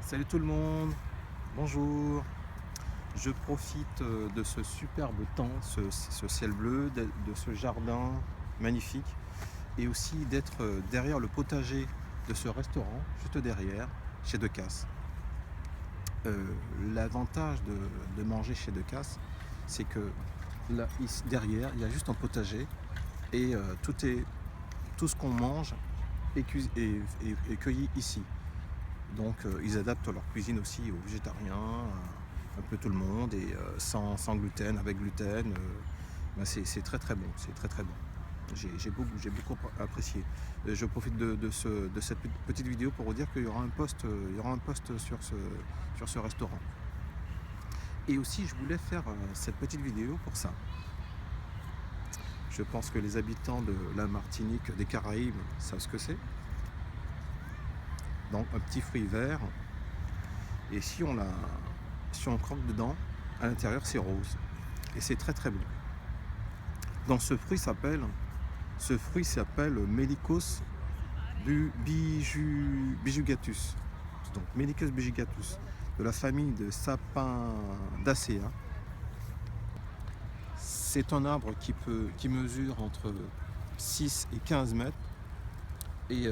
Salut tout le monde, bonjour. Je profite de ce superbe temps, ce ciel bleu, de ce jardin magnifique et aussi d'être derrière le potager de ce restaurant, juste derrière, chez Decazes. L'avantage de manger chez Decazes, c'est que là, ici, derrière, il y a juste un potager et tout ce qu'on mange est cueilli ici. Donc ils adaptent leur cuisine aussi aux végétariens, un peu tout le monde, et sans gluten, avec gluten. C'est très très bon, c'est très très bon. J'ai beaucoup apprécié. Je profite de cette petite vidéo pour vous dire qu'il y aura un post sur ce restaurant. Et aussi je voulais faire cette petite vidéo pour ça. Je pense que les habitants de la Martinique, des Caraïbes, savent ce que c'est. Donc un petit fruit vert, et si on croque dedans, à l'intérieur c'est rose et c'est très très bon. Donc ce fruit s'appelle Melicos bijugatus. Donc Melicos bijugatus, de la famille de Sapindacea. C'est un arbre qui mesure entre 6 et 15 mètres. Et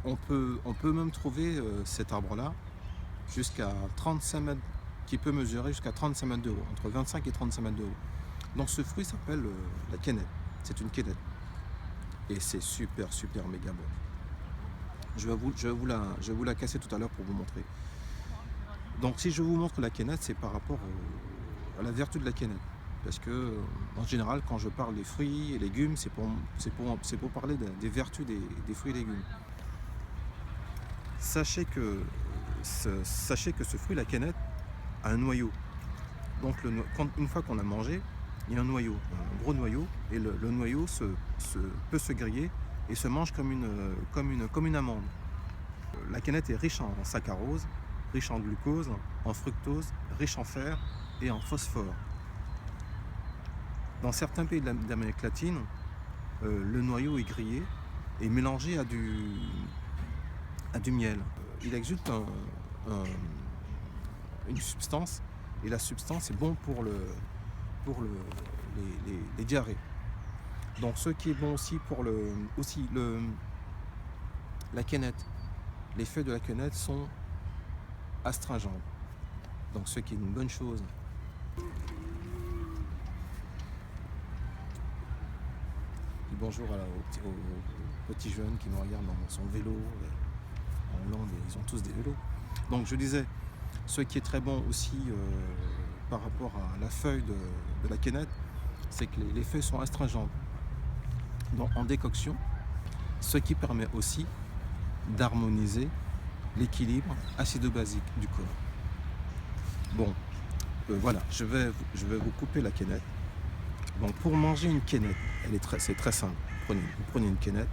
on peut même trouver cet arbre-là jusqu'à 35 mètres, qui peut mesurer jusqu'à 35 mètres de haut, entre 25 et 35 mètres de haut. Donc ce fruit s'appelle la quénette. C'est une quénette. Et c'est super méga bon. Je vais vous la casser tout à l'heure pour vous montrer. Donc si je vous montre la quénette, c'est par rapport à la vertu de la quénette. Parce que, en général, quand je parle des fruits et légumes, c'est pour parler des vertus des fruits et légumes. Sachez que ce fruit, la quénette, a un noyau. Donc, une fois qu'on a mangé, il y a un noyau, un gros noyau, et le noyau peut se griller et se mange comme une amande. La quénette est riche en saccharose, riche en glucose, en fructose, riche en fer et en phosphore. Dans certains pays d'Amérique latine, le noyau est grillé et mélangé à du miel. Il exulte une substance, et la substance est bon pour les diarrhées. Donc ce qui est bon aussi pour la quénette. Les feuilles de la quénette sont astringentes. Donc ce qui est une bonne chose. Bonjour aux petits jeunes qui me regardent dans son vélo. En Hollande, ils ont tous des vélos. Donc je disais, ce qui est très bon aussi par rapport à la feuille de la quénette, c'est que les feuilles sont astringentes en décoction, ce qui permet aussi d'harmoniser l'équilibre acido-basique du corps. Bon, voilà, je vais vous couper la quénette. Donc pour manger une quénette, c'est très simple. Vous prenez une quénette,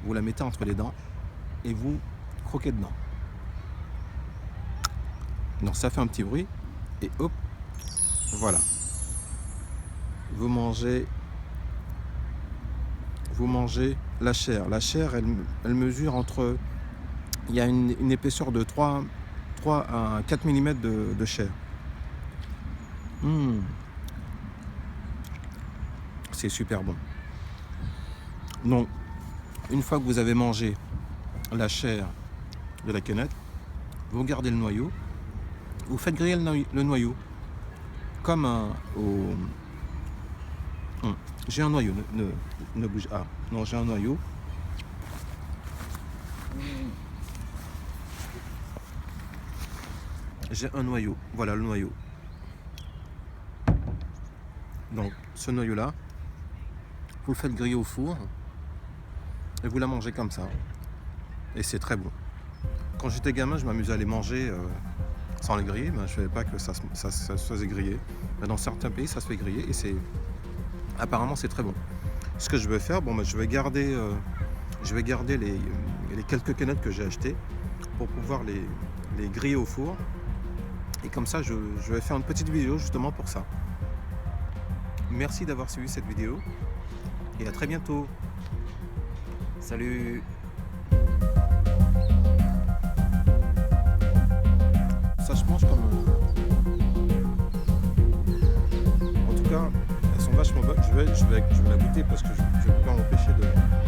vous la mettez entre les dents et vous croquez dedans. Donc ça fait un petit bruit et hop, voilà. Vous mangez la chair. La chair, elle mesure il y a une épaisseur de 3 à 4 mm de chair. C'est super bon. Donc, une fois que vous avez mangé la chair de la quénette, vous gardez le noyau, vous faites griller le noyau comme j'ai un noyau, ne bouge. Ah, non, j'ai un noyau. J'ai un noyau, voilà le noyau. Donc, ce noyau-là, vous le faites griller au four et vous la mangez comme ça. Et c'est très bon. Quand j'étais gamin, je m'amusais à les manger sans les griller. Je ne savais pas que ça se faisait griller. Mais dans certains pays, ça se fait griller et apparemment c'est très bon. Ce que je vais faire, je vais garder les quelques quénettes que j'ai achetées pour pouvoir les griller au four. Et comme ça, je vais faire une petite vidéo justement pour ça. Merci d'avoir suivi cette vidéo et à très bientôt. Salut! Ça se mange comme. En tout cas, elles sont vachement bonnes. Je vais la goûter parce que je ne peux pas m'empêcher de.